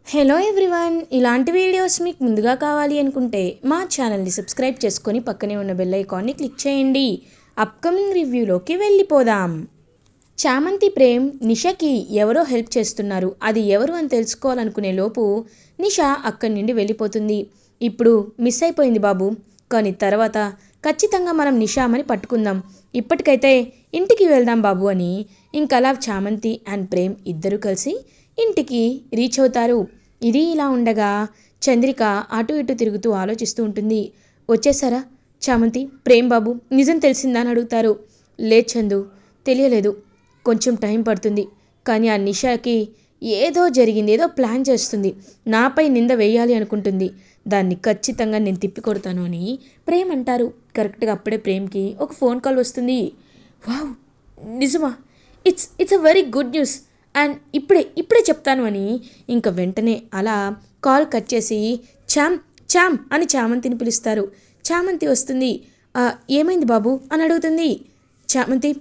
Hello everyone, ఇలాంటి videos మీకు ముందుగా కావాలి అనుకుంటే మా ఛానల్ని సబ్స్క్రైబ్ చేసుకొని పక్కనే ఉన్న బెల్ ఐకాన్ని క్లిక్ చేయండి. అప్కమింగ్ రివ్యూలోకి వెళ్ళిపోదాం. చామంతి ప్రేమ్ నిషాకి ఎవరో హెల్ప్ చేస్తున్నారు. అది ఎవరు అని తెలుసుకోవాలనుకునే లోపు నిషా అక్కడి నుండి వెళ్ళిపోతుంది. ఇప్పుడు మిస్ అయిపోయింది బాబు, కానీ తర్వాత ఖచ్చితంగా మనం నిషామని పట్టుకుందాం. ఇప్పటికైతే ఇంటికి వెళ్దాం బాబు అని ఇంకలా చామంతి అండ్ ప్రేమ్ ఇద్దరు కలిసి ఇంటికి రీచ్ అవుతారు. ఇది ఇలా ఉండగా చంద్రిక అటు ఇటు తిరుగుతూ ఆలోచిస్తూ ఉంటుంది. వచ్చేసారా చామంతి, ప్రేమ్ బాబు, నిజం తెలిసిందా అని అడుగుతారు. లేదు చందు, తెలియలేదు, కొంచెం టైం పడుతుంది. కానీ ఆ నిషాకి ఏదో జరిగింది, ఏదో ప్లాన్ చేస్తుంది, నాపై నింద వేయాలి అనుకుంటుంది. దాన్ని ఖచ్చితంగా నేను తిప్పికొడతాను అని ప్రేమ్ అంటారు. కరెక్ట్గా అప్పుడే ప్రేమ్కి ఒక ఫోన్ కాల్ వస్తుంది. వావ్, నిజమా? It's a very good news and ఇప్పుడే చెప్తాను అని ఇంకా వెంటనే అలా కాల్ కట్ చేసి చామ్ అని చామంతిని పిలుస్తారు. చామంతి వస్తుంది. ఏమైంది బాబు అని అడుగుతుంది. చామంతి,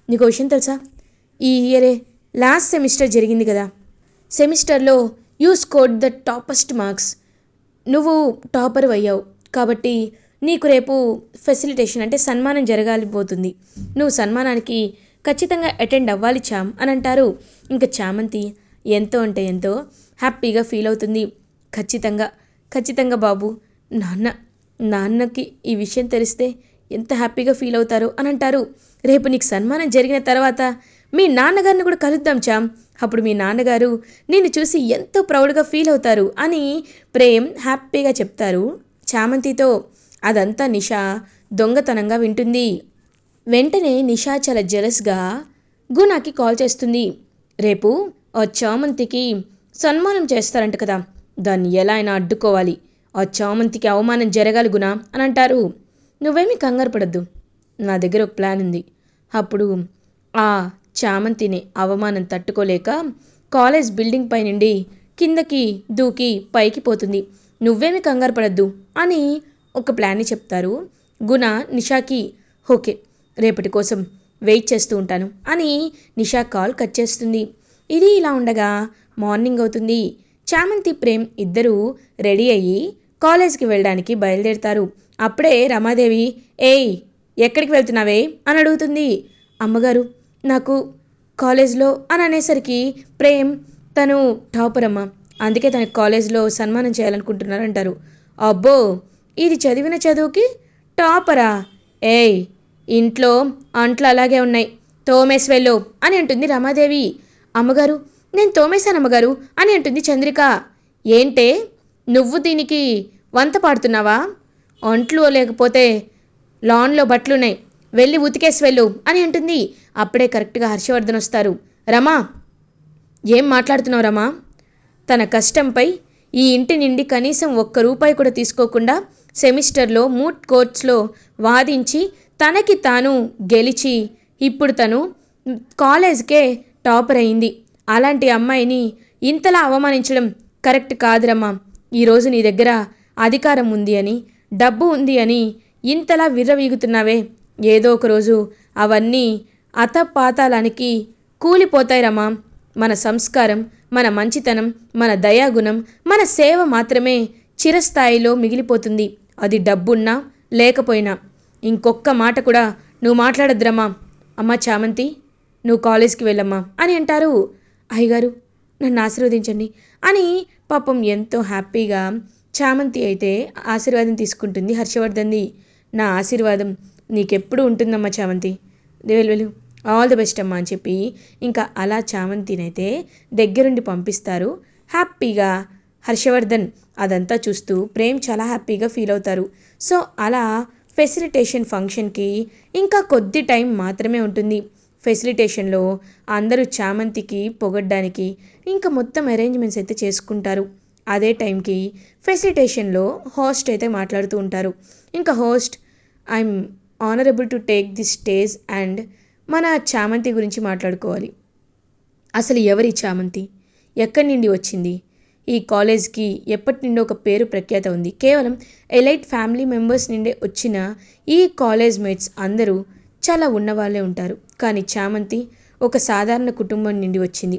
నీకు విషయం తెలుసా? ఈ ఇయరే లాస్ట్ సెమిస్టర్ జరిగింది కదా, సెమిస్టర్లో you scored the toppest marks. నువ్వు టాపర్ అయ్యావు కాబట్టి నీకు రేపు ఫెసిలిటేషన్ అంటే సన్మానం జరగాలిపోతుంది. నువ్వు సన్మానానికి ఖచ్చితంగా అటెండ్ అవ్వాలి చామ్ అని అంటారు. ఇంకా చామంతి ఎంతో అంటే ఎంతో హ్యాపీగా ఫీల్ అవుతుంది. ఖచ్చితంగా బాబు, నాన్నకి ఈ విషయం తెలిస్తే ఎంత హ్యాపీగా ఫీల్ అవుతారు అని అంటారు. రేపు నీకు సన్మానం జరిగిన తర్వాత మీ నాన్నగారిని కూడా కలుద్దాం చామ్. అప్పుడు మీ నాన్నగారు నిన్ను చూసి ఎంతో ప్రౌడ్గా ఫీల్ అవుతారు అని ప్రేమ్ హ్యాపీగా చెప్తారు చామంతితో. అదంతా నిషా దొంగతనంగా వింటుంది. వెంటనే నిషా చాలా జెలస్గా గుణాకి కాల్ చేస్తుంది. రేపు ఆ చామంతికి సన్మానం చేస్తారంట కదా, దాన్ని ఎలా అయినా అడ్డుకోవాలి. ఆ చామంతికి అవమానం జరగాలి గుణ అని అంటారు. నువ్వేమీ కంగారు పడద్దు, నా దగ్గర ఒక ప్లాన్ ఉంది. అప్పుడు ఆ చామంతిని అవమానం తట్టుకోలేక కాలేజ్ బిల్డింగ్ పై నుండి కిందకి దూకి పైకి పోతుంది. నువ్వేమీ కంగారు పడద్దు అని ఒక ప్లాన్ని చెప్తారు గుణ నిషాకి. ఓకే, రేపటి కోసం వెయిట్ చేస్తూ ఉంటాను అని నిషా కాల్ కట్ చేస్తుంది. ఇది ఇలా ఉండగా మార్నింగ్ అవుతుంది. చామంతి ప్రేమ్ ఇద్దరూ రెడీ అయ్యి కాలేజ్కి వెళ్ళడానికి బయలుదేరుతారు. అప్పుడే రమాదేవి, ఏయ్ ఎక్కడికి వెళ్తున్నావే అని అడుగుతుంది. అమ్మగారు, నాకు కాలేజ్లో అని అనేసరికి ప్రేమ్ తను టాపర్ అమ్మ, అందుకే తనకి కాలేజ్లో సన్మానం చేయాలనుకుంటున్నారంటారు. అబ్బో, ఇది చదివిన చదువుకి టాపరా? ఏయ్, ఇంట్లో అంట్లు అలాగే ఉన్నాయి, తోమేసి వెళ్ళు అని అంటుంది రమాదేవి. అమ్మగారు, నేను తోమేశాను అమ్మగారు అని అంటుంది చంద్రిక. ఏంటే నువ్వు దీనికి వంత పాడుతున్నావా? అంట్లు లేకపోతే లాన్లో బట్టలున్నాయి, వెళ్ళి ఉతికేసి వెళ్ళు అని అంటుంది. అప్పుడే కరెక్ట్గా హర్షవర్ధన్ వస్తారు. రమా, ఏం మాట్లాడుతున్నావు రమా? తన కష్టంపై ఈ ఇంటి నుండి కనీసం ₹1 కూడా తీసుకోకుండా సెమిస్టర్లో మూట్ కోర్ట్స్లో వాదించి తనకి తాను గెలిచి ఇప్పుడు తను కాలేజ్కే టాపర్ అయింది. అలాంటి అమ్మాయిని ఇంతలా అవమానించడం కరెక్ట్ కాదురమ్మా. ఈరోజు నీ దగ్గర అధికారం ఉంది అని, డబ్బు ఉంది అని ఇంతలా విర్రవీగుతున్నావే, ఏదో ఒక రోజు అవన్నీ అతపాతాలానికి కూలిపోతాయి రమ్మా. మన సంస్కారం, మన మంచితనం, మన దయాగుణం, మన సేవ మాత్రమే చిరస్థాయిలో మిగిలిపోతుంది. అది డబ్బున్నా లేకపోయినా. ఇంకొక్క మాట కూడా నువ్వు మాట్లాడద్రమ్మా. అమ్మ చామంతి, నువ్వు కాలేజ్కి వెళ్ళమ్మా అని అంటారు. అయ్యగారు, నన్ను ఆశీర్వదించండి అని పాపం ఎంతో హ్యాపీగా చామంతి అయితే ఆశీర్వాదం తీసుకుంటుంది హర్షవర్ధన్ది. నా ఆశీర్వాదం నీకెప్పుడు ఉంటుందమ్మా చామంతి, వెళ్ళు, ఆల్ ది బెస్ట్ అమ్మా అని చెప్పి ఇంకా అలా చామంతినైతే దగ్గరుండి పంపిస్తారు హ్యాపీగా హర్షవర్ధన్. అదంతా చూస్తూ ప్రేమ్ చాలా హ్యాపీగా ఫీల్ అవుతారు. సో అలా ఫెసిలిటేషన్ ఫంక్షన్కి ఇంకా కొద్ది టైం మాత్రమే ఉంటుంది. ఫెసిలిటేషన్లో అందరూ చామంతికి పొగడ్డానికి ఇంకా మొత్తం అరేంజ్మెంట్స్ అయితే చేసుకుంటారు. అదే టైంకి ఫెసిలిటేషన్లో హోస్ట్ అయితే మాట్లాడుతూ ఉంటారు. ఇంకా host, I'm honourable to take this stage and మన చామంతి గురించి మాట్లాడుకోవాలి. అసలు ఎవరి చామంతి, ఎక్కడి నుండి వచ్చింది? ఈ కాలేజ్కి ఎప్పటి నుండో ఒక పేరు ప్రఖ్యాత ఉంది. కేవలం ఎలైట్ ఫ్యామిలీ మెంబర్స్ నుండే వచ్చిన ఈ కాలేజ్ మేట్స్ అందరూ చాలా ఉన్నవాళ్ళే ఉంటారు. కానీ చామంతి ఒక సాధారణ కుటుంబం నుండి వచ్చింది.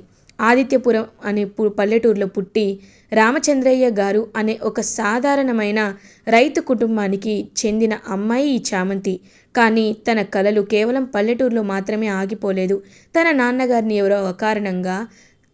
ఆదిత్యపురం అనే పల్లెటూరులో పుట్టి రామచంద్రయ్య గారు అనే ఒక సాధారణమైన రైతు కుటుంబానికి చెందిన అమ్మాయి ఈ చామంతి. కానీ తన కలలు కేవలం పల్లెటూరులో మాత్రమే ఆగిపోలేదు. తన నాన్నగారిని ఎవరో అకారణంగా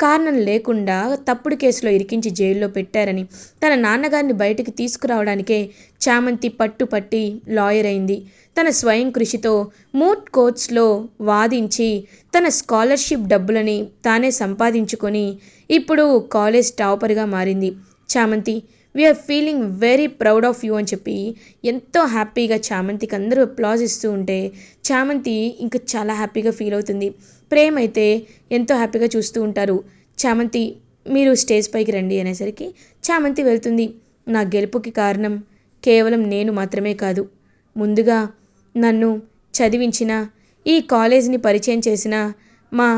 కారణం లేకుండా తప్పుడు కేసులో ఇరికించి జైల్లో పెట్టారని, తన నాన్నగారిని బయటికి తీసుకురావడానికే చామంతి పట్టుపట్టి లాయర్ అయింది. తన స్వయం కృషితో మూట్ కోర్ట్స్లో వాదించి తన స్కాలర్షిప్ డబ్బులని తానే సంపాదించుకొని ఇప్పుడు కాలేజ్ టాపర్గా మారింది. Chamanthi, we're feeling very proud of you అని చెప్పి ఎంతో హ్యాపీగా చామంతికి అందరూ అప్లాజ్ ఇస్తూ ఉంటే చామంతి ఇంకా చాలా హ్యాపీగా ఫీల్ అవుతుంది. ప్రేమ్ అయితే ఎంతో హ్యాపీగా చూస్తూ ఉంటారు. చామంతి, మీరు స్టేజ్ పైకి రండి అనేసరికి చామంతి వెళ్తుంది. నా గెలుపుకి కారణం కేవలం నేను మాత్రమే కాదు, ముందుగా నన్ను చదివించిన, ఈ కాలేజీని పరిచయం చేసిన మా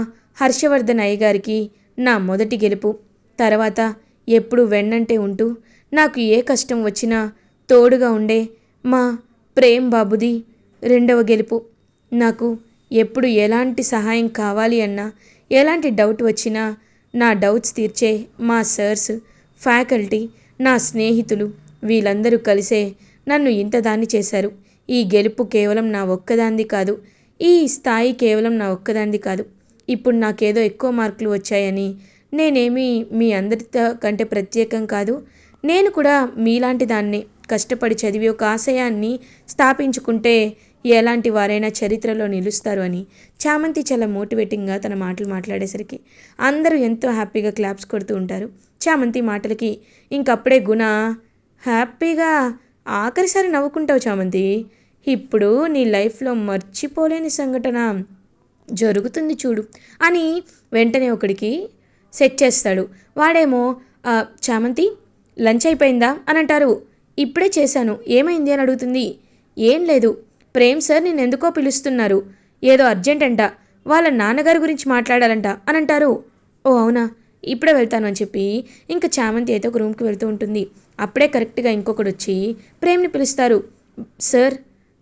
హర్షవర్ధన్ అయ్య గారికి నా మొదటి గెలుపు. తర్వాత ఎప్పుడు వెన్నంటే ఉంటూ నాకు ఏ కష్టం వచ్చినా తోడుగా ఉండే మా ప్రేమ్ బాబుది రెండవ గెలుపు. నాకు ఎప్పుడు ఎలాంటి సహాయం కావాలి అన్నా, ఎలాంటి డౌట్ వచ్చినా నా డౌట్స్ తీర్చే మా సర్స్, ఫ్యాకల్టీ, నా స్నేహితులు వీళ్ళందరూ కలిసే నన్ను ఇంత దాన్ని చేశారు. ఈ గెలుపు కేవలం నా ఒక్కదాంది కాదు, ఈ స్థాయి కేవలం నా ఒక్కదాంది కాదు. ఇప్పుడు నాకేదో ఎక్కువ మార్కులు వచ్చాయని నేనేమీ మీ అందరితో కంటే ప్రత్యేకం కాదు. నేను కూడా మీలాంటి దాన్ని కష్టపడి చదివి ఒక ఆశయాన్ని స్థాపించుకుంటే ఎలాంటి వారైనా చరిత్రలో నిలుస్తారు అని చామంతి చాలా మోటివేటింగ్గా తన మాటలు మాట్లాడేసరికి అందరూ ఎంతో హ్యాపీగా క్లాప్స్ కొడుతూ ఉంటారు చామంతి మాటలకి. ఇంకప్పుడే గుణ హ్యాపీగా, ఆఖరిసారి నవ్వుకుంటావు చామంతి, ఇప్పుడు నీ లైఫ్లో మర్చిపోలేని సంఘటన జరుగుతుంది చూడు అని వెంటనే ఒకడికి సెట్ చేస్తాడు. వాడేమో చామంతి లంచ్ అయిపోయిందా అని అంటారు. ఇప్పుడే చేశాను, ఏమైంది అని అడుగుతుంది. ఏం లేదు, ప్రేమ్ సార్ నిన్ను ఎందుకో పిలుస్తున్నారు, ఏదో అర్జెంట్ అంట, వాళ్ళ నాన్నగారి గురించి మాట్లాడాలంట అని అంటారు. ఓ అవునా, ఇప్పుడే వెళ్తాను అని చెప్పి ఇంకా చామంతి అయితే ఒక రూమ్కి వెళ్తూ ఉంటుంది. అప్పుడే కరెక్ట్గా ఇంకొకడు వచ్చి ప్రేమ్ని పిలుస్తారు. సార్,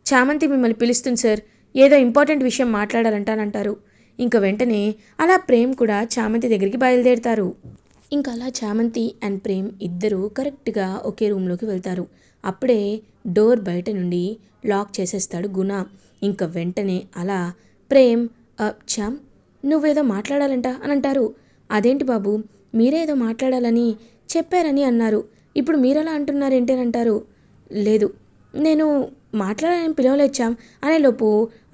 చామంతి మిమ్మల్ని పిలుస్తుంది సార్, ఏదో ఇంపార్టెంట్ విషయం మాట్లాడాలంట అని అంటారు. ఇంకా వెంటనే అలా ప్రేమ్ కూడా చామంతి దగ్గరికి బయలుదేరుతారు. ఇంకా అలా చామంతి అండ్ ప్రేమ్ ఇద్దరు కరెక్ట్గా ఒకే రూమ్లోకి వెళ్తారు. అప్పుడే డోర్ బయట నుండి లాక్ చేసేస్తాడు గుణ. ఇంకా వెంటనే అలా ప్రేమ్, చామ్ నువ్వేదో మాట్లాడాలంట అని అంటారు. అదేంటి బాబు, మీరే ఏదో మాట్లాడాలని చెప్పారని అన్నారు, ఇప్పుడు మీరలా అంటున్నారేంటి అని అంటారు. లేదు, నేను మాట్లాడాలని పిలవలేచాం అనేలోపు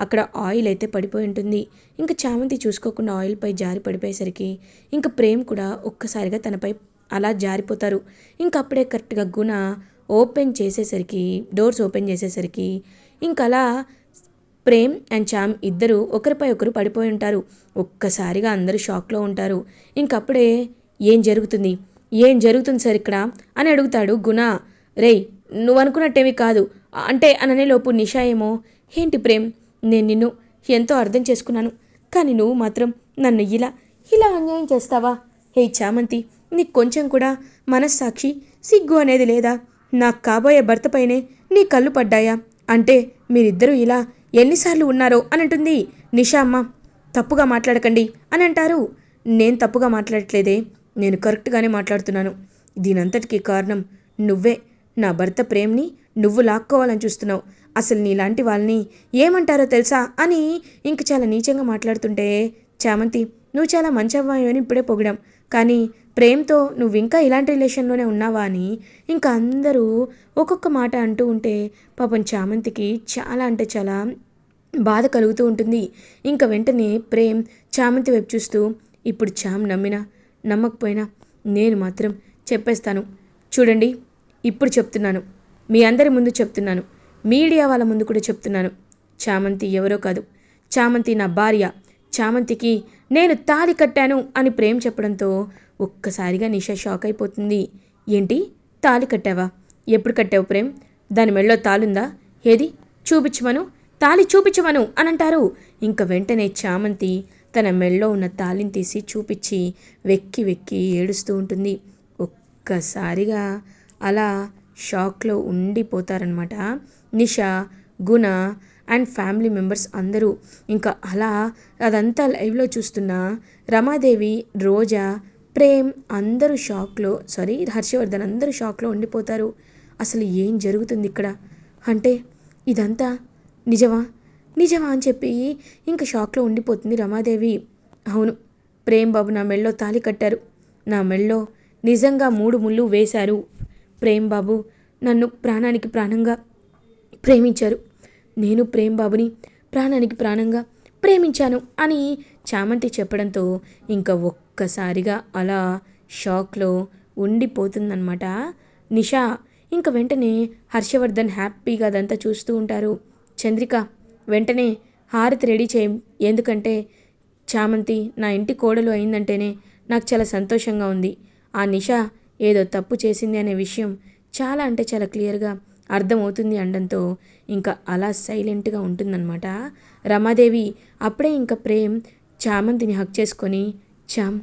అక్కడ ఆయిల్ అయితే పడిపోయి ఉంటుంది. ఇంకా చామంతి చూసుకోకుండా ఆయిల్పై జారి పడిపోయేసరికి ఇంకా ప్రేమ్ కూడా ఒక్కసారిగా తనపై అలా జారిపోతారు. ఇంకప్పుడే కరెక్ట్గా గుణ డోర్స్ ఓపెన్ చేసేసరికి ఇంకలా ప్రేమ్ అండ్ చామ్ ఇద్దరు ఒకరిపై ఒకరు పడిపోయి ఉంటారు. ఒక్కసారిగా అందరూ షాక్లో ఉంటారు. ఇంకప్పుడే ఏం జరుగుతుంది సార్ ఇక్కడ అని అడుగుతాడు గుణ. రేయ్, నువ్వు అనుకున్నట్టేమీ కాదు అంటే అననేలోపు నిషా ఏమో, ఏంటి ప్రేమ్, నేను నిన్ను ఎంతో అర్థం చేసుకున్నాను, కానీ నువ్వు మాత్రం నన్ను ఇలా అన్యాయం చేస్తావా? హే చామంతి, నీకు కొంచెం కూడా మనస్సాక్షి, సిగ్గు అనేది లేదా? నాకు కాబోయే భర్తపైనే నీ కళ్ళు పడ్డాయా? అంటే మీరిద్దరూ ఇలా ఎన్నిసార్లు ఉన్నారో అని అంటుంది నిషా. అమ్మ, తప్పుగా మాట్లాడకండి అని అంటారు. నేను తప్పుగా మాట్లాడట్లేదే, నేను కరెక్ట్గానే మాట్లాడుతున్నాను. దీనంతటికీ కారణం నువ్వే. నా భర్త ప్రేమ్ని నువ్వు లాక్కోవాలని చూస్తున్నావు. అసలు నీలాంటి వాళ్ళని ఏమంటారో తెలుసా అని ఇంక చాలా నీచంగా మాట్లాడుతుంటే, చామంతి, నువ్వు చాలా మంచి అవ్వాయి అని ఇప్పుడే పొగిడాం, కానీ ప్రేమ్తో నువ్వు ఇంకా ఇలాంటి రిలేషన్లోనే ఉన్నావా అని ఇంకా అందరూ ఒక్కొక్క మాట అంటూ ఉంటే పాపం చామంతికి చాలా అంటే చాలా బాధ కలుగుతూ ఉంటుంది. ఇంకా వెంటనే ప్రేమ్ చామంతి వైపు చూస్తూ, ఇప్పుడు చామ్ నమ్మినా నమ్మకపోయినా నేను మాత్రం చెప్పేస్తాను. చూడండి, ఇప్పుడు చెప్తున్నాను, మీ అందరి ముందు చెప్తున్నాను, మీడియా వాళ్ళ ముందు కూడా చెప్తున్నాను, చామంతి ఎవరో కాదు, చామంతి నా భార్య. చామంతికి నేను తాళి కట్టాను అని ప్రేమ్ చెప్పడంతో ఒక్కసారిగా నిషా షాక్ అయిపోతుంది. ఏంటి, తాళి కట్టావా? ఎప్పుడు కట్టావు ప్రేమ్? దాని మెళ్ళో తాళుందా? ఏది చూపించమను, తాళి చూపించమను అని అంటారు. ఇంక వెంటనే చామంతి తన మెళ్ళో ఉన్న తాళిని తీసి చూపించి వెక్కి వెక్కి ఏడుస్తూ ఉంటుంది. ఒక్కసారిగా అలా షాక్లో ఉండిపోతారనమాట నిషా, గుణ అండ్ ఫ్యామిలీ మెంబర్స్ అందరూ. ఇంకా అలా అదంతా లైవ్లో చూస్తున్న రమాదేవి, రోజా, ప్రేమ్ అందరూ షాక్లో, హర్షవర్ధన్ అందరూ షాక్లో ఉండిపోతారు. అసలు ఏం జరుగుతుంది ఇక్కడ, అంటే ఇదంతా నిజమా నిజమా అని చెప్పి ఇంకా షాక్లో ఉండిపోతుంది రమాదేవి. అవును, ప్రేమ్ బాబు నా మెళ్ళో తాళి కట్టారు, నా మెళ్ళో నిజంగా 3 ముళ్ళు వేశారు. ప్రేమ్ బాబు నన్ను ప్రాణానికి ప్రాణంగా ప్రేమించారు, నేను ప్రేమ్ బాబుని ప్రాణానికి ప్రాణంగా ప్రేమించాను అని చామంతి చెప్పడంతో ఇంకా ఒక్కసారిగా అలా షాక్లో ఉండిపోతుందన్నమాట నిషా. ఇంకా వెంటనే హర్షవర్ధన్ హ్యాపీగా అదంతా చూస్తూ ఉంటారు. చంద్రిక వెంటనే హారతి రెడీ చేయం, ఎందుకంటే చామంతి నా ఇంటి కోడలు అయిందంటేనే నాకు చాలా సంతోషంగా ఉంది. ఆ నిషా ఏదో తప్పు చేసింది అనే విషయం చాలా అంటే చాలా క్లియర్గా అర్థమవుతుంది అనడంతో ఇంకా అలా సైలెంట్గా ఉంటుందన్నమాట రమాదేవి. అప్పుడే ఇంకా ప్రేమ్ చామంతిని హక్ చేసుకొని, చామ్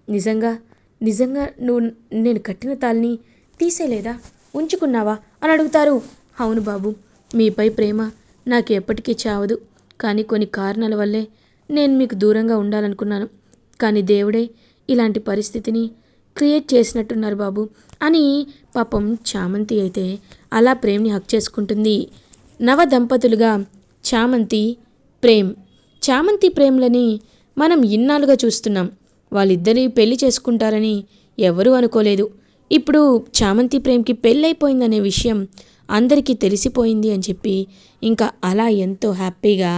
నిజంగా నిజంగా నువ్వు నేను కట్టిన తాళిని తీసేలేదా, ఉంచుకున్నావా అని అడుగుతారు. అవును బాబు, మీపై ప్రేమ నాకు ఎప్పటికీ చావదు, కానీ కొన్ని కారణాల వల్లే నేను మీకు దూరంగా ఉండాలనుకున్నాను, కానీ దేవుడే ఇలాంటి పరిస్థితిని క్రియేట్ చేసినట్టున్నారు బాబు అని పాపం చామంతి అయితే అలా ప్రేమ్ని హక్ చేసుకుంటుంది. నవ దంపతులుగా చామంతి, ప్రేమ్. చామంతి ప్రేమ్లని మనం ఇన్నాళ్ళుగా చూస్తున్నాం, వాళ్ళిద్దరి పెళ్లి చేసుకుంటారని ఎవరూ అనుకోలేదు. ఇప్పుడు చామంతి ప్రేమ్కి పెళ్ళైపోయిందనే విషయం అందరికీ తెలిసిపోయింది అని చెప్పి ఇంకా అలా ఎంతో హ్యాపీగా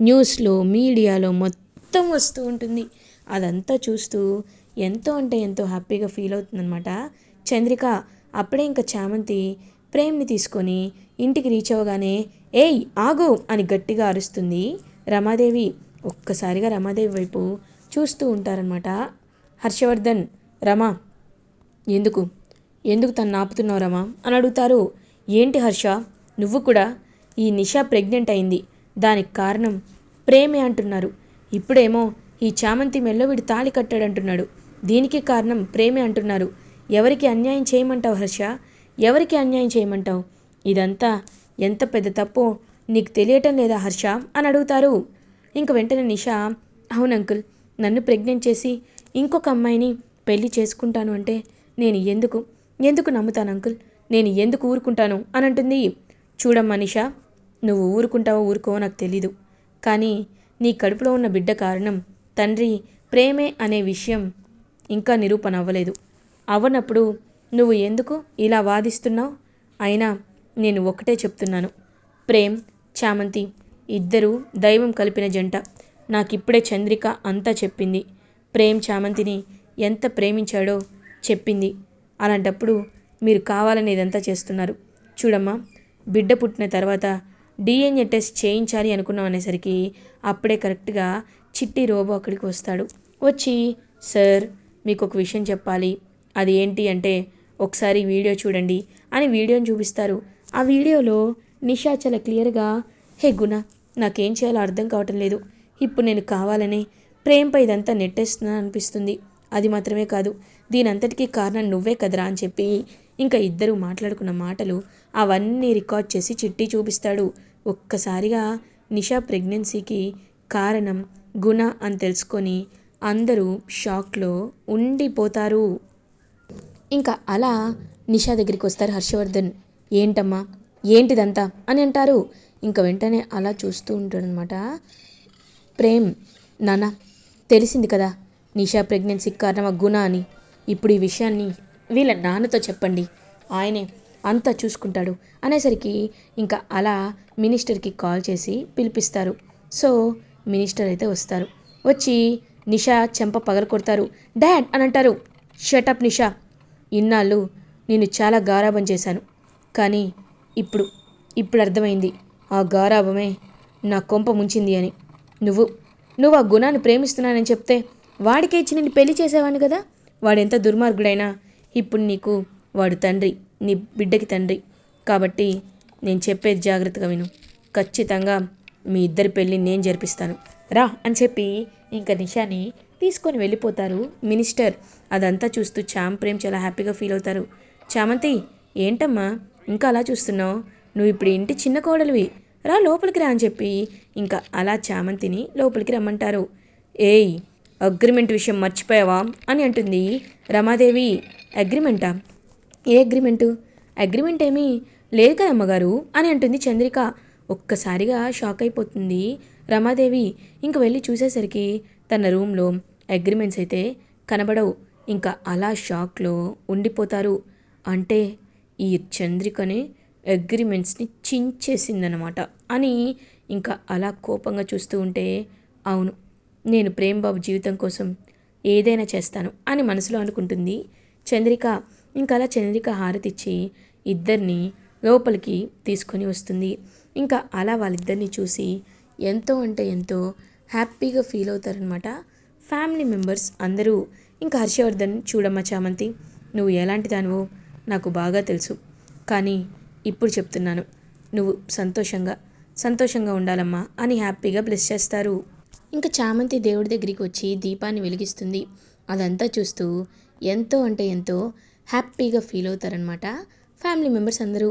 న్యూస్లో, మీడియాలో మొత్తం వస్తూ ఉంటుంది. అదంతా చూస్తూ ఎంతో అంటే ఎంతో హ్యాపీగా ఫీల్ అవుతుందన్నమాట చంద్రిక. అప్పుడే ఇంకా చామంతి ప్రేమ్ని తీసుకొని ఇంటికి రీచ్ అవ్వగానే, ఏయ్ ఆగు అని గట్టిగా అరుస్తుంది రమాదేవి. ఒక్కసారిగా రమాదేవి వైపు చూస్తూ ఉంటారనమాట హర్షవర్ధన్. రమా, ఎందుకు ఎందుకు తను ఆపుతున్నావు రమా అని అడుగుతారు. ఏంటి హర్ష, నువ్వు కూడా ఈ నిషా ప్రెగ్నెంట్ అయింది, దానికి కారణం ప్రేమే అంటున్నారు, ఇప్పుడేమో ఈ చామంతి మెల్లో వీడు తాళి కట్టాడంటున్నాడు, దీనికి కారణం ప్రేమే అంటున్నారు. ఎవరికి అన్యాయం చేయమంటావు హర్ష, ఎవరికి అన్యాయం చేయమంటావు? ఇదంతా ఎంత పెద్ద తప్పో నీకు తెలియటం లేదా హర్ష అని అడుగుతారు. ఇంక వెంటనే నిషా, అవును అంకుల్, నన్ను ప్రెగ్నెంట్ చేసి ఇంకొక అమ్మాయిని పెళ్లి చేసుకుంటాను అంటే నేను ఎందుకు నమ్ముతాను అంకుల్, నేను ఎందుకు ఊరుకుంటాను అని అంటుంది. చూడమ్మా నిషా, నువ్వు ఊరుకుంటావో ఊరుకోవో నాకు తెలీదు, కానీ నీ కడుపులో ఉన్న బిడ్డ కారణం తండ్రి ప్రేమే అనే విషయం ఇంకా నిరూపణ అవ్వలేదు. అవ్వనప్పుడు నువ్వు ఎందుకు ఇలా వాదిస్తున్నావు? అయినా నేను ఒకటే చెప్తున్నాను, ప్రేమ్, చామంతి ఇద్దరూ దైవం కలిపిన జంట. నాకిప్పుడే చంద్రిక అంతా చెప్పింది, ప్రేమ్ చామంతిని ఎంత ప్రేమించాడో చెప్పింది. అలాంటప్పుడు మీరు కావాలని ఇదంతా చేస్తున్నారు. చూడమ్మా, బిడ్డ పుట్టిన తర్వాత డిఎన్ఏ టెస్ట్ చేయించాలి అనుకున్నాం అనేసరికి అప్పుడే కరెక్ట్గా చిట్టి రోబో అక్కడికి వస్తాడు. వచ్చి, సార్ మీకు ఒక విషయం చెప్పాలి, అది ఏంటి అంటే ఒకసారి వీడియో చూడండి అని వీడియోని చూపిస్తారు. ఆ వీడియోలో నిషా చాలా క్లియర్గా, హే గుణ, నాకేం చేయాలో అర్థం కావటం లేదు, ఇప్పుడు నేను కావాలని ప్రేమ్పై ఇదంతా నెట్టేస్తున్నాను అనిపిస్తుంది, అది మాత్రమే కాదు దీనంతటికీ కారణం నువ్వే కదరా అని చెప్పి ఇంకా ఇద్దరు మాట్లాడుకున్న మాటలు అవన్నీ రికార్డ్ చేసి చిట్టి చూపిస్తాడు. ఒక్కసారిగా నిషా ప్రెగ్నెన్సీకి కారణం గుణ అని తెలుసుకొని అందరూ షాక్లో ఉండిపోతారు. ఇంకా అలా నిషా దగ్గరికి వస్తారు హర్షవర్ధన్. ఏంటమ్మా, ఏంటిదంతా అని అంటారు. ఇంకా వెంటనే అలా చూస్తూ ఉంటాడనమాట ప్రేమ్. నాన్న, తెలిసింది కదా నిషా ప్రెగ్నెన్సీకి కారణం గుణ అని, ఇప్పుడు ఈ విషయాన్ని వీళ్ళ నాన్నతో చెప్పండి, ఆయనే అంతా చూసుకుంటాడు అనేసరికి ఇంకా అలా మినిస్టర్కి కాల్ చేసి పిలిపిస్తారు. సో మినిస్టర్ అయితే వస్తారు. వచ్చి నిషా చెంప పగల కొడతారు. డాడ్ అని అంటారు. షటప్ నిషా, ఇన్నాళ్ళు నేను చాలా గారాబం చేశాను, కానీ ఇప్పుడు అర్థమైంది ఆ గారాబమే నా కొంప ముంచింది అని. నువ్వు ఆ గుణాన్ని ప్రేమిస్తున్నానని చెప్తే వాడికే ఇచ్చి నిన్ను పెళ్లి చేసేవాడిని కదా, వాడెంత దుర్మార్గుడైనా ఇప్పుడు నీకు వాడు తండ్రి, నీ బిడ్డకి తండ్రి. కాబట్టి నేను చెప్పేది జాగ్రత్తగా విను, ఖచ్చితంగా మీ ఇద్దరి పెళ్ళి నేను జరిపిస్తాను రా అని చెప్పి ఇంకా నిషాని తీసుకొని వెళ్ళిపోతారు మినిస్టర్. అదంతా చూస్తూ ప్రేమ్ చాలా హ్యాపీగా ఫీల్ అవుతారు. చామంతి, ఏంటమ్మా ఇంకా అలా చూస్తున్నావు, నువ్వు ఇప్పుడు ఇంటి చిన్న కోడలివి, రా లోపలికి రా అని చెప్పి ఇంకా అలా చామంతిని లోపలికి రమ్మంటారు. ఏయ్, అగ్రిమెంట్ విషయం మర్చిపోయావా అని అంటుంది రమాదేవి. అగ్రిమెంటా? ఏ అగ్రిమెంటు? అగ్రిమెంట్ ఏమీ లేదు కదా అమ్మగారు అని అంటుంది చంద్రిక. ఒక్కసారిగా షాక్ అయిపోతుంది రమాదేవి. ఇంక వెళ్ళి చూసేసరికి తన రూమ్లో అగ్రిమెంట్స్ అయితే కనబడవు. ఇంకా అలా షాక్లో ఉండిపోతారు. అంటే ఈ చంద్రికని అగ్రిమెంట్స్ని చించేసిందనమాట అని ఇంకా అలా కోపంగా చూస్తూ ఉంటే, అవును, నేను ప్రేమ్ బాబు జీవితం కోసం ఏదైనా చేస్తాను అని మనసులో అనుకుంటుంది చంద్రిక. ఇంకా అలా చంద్రిక హారతిచ్చి ఇద్దరిని లోపలికి తీసుకొని వస్తుంది. ఇంకా అలా వాళ్ళిద్దరిని చూసి ఎంతో అంటే ఎంతో హ్యాపీగా ఫీల్ అవుతారనమాట ఫ్యామిలీ మెంబర్స్ అందరూ. ఇంకా హర్షవర్ధన్, చూడమ్మా చామంతి, నువ్వు ఎలాంటి దానివో నాకు బాగా తెలుసు, కానీ ఇప్పుడు చెప్తున్నాను, నువ్వు సంతోషంగా ఉండాలమ్మా అని హ్యాపీగా బ్లెస్ చేస్తారు. ఇంకా చామంతి దేవుడి దగ్గరికి వచ్చి దీపాన్ని వెలిగిస్తుంది. అదంతా చూస్తూ ఎంతో అంటే ఎంతో హ్యాపీగా ఫీల్ అవుతారనమాట ఫ్యామిలీ మెంబర్స్ అందరూ.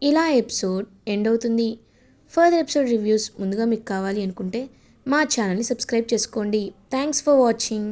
ఇలా ఎపిసోడ్ ఎండ్ అవుతుంది. ఫర్దర్ ఎపిసోడ్ రివ్యూస్ ముందుగా మీకు కావాలి అనుకుంటే మా ఛానల్ని సబ్స్క్రైబ్ చేసుకోండి. Thanks for watching.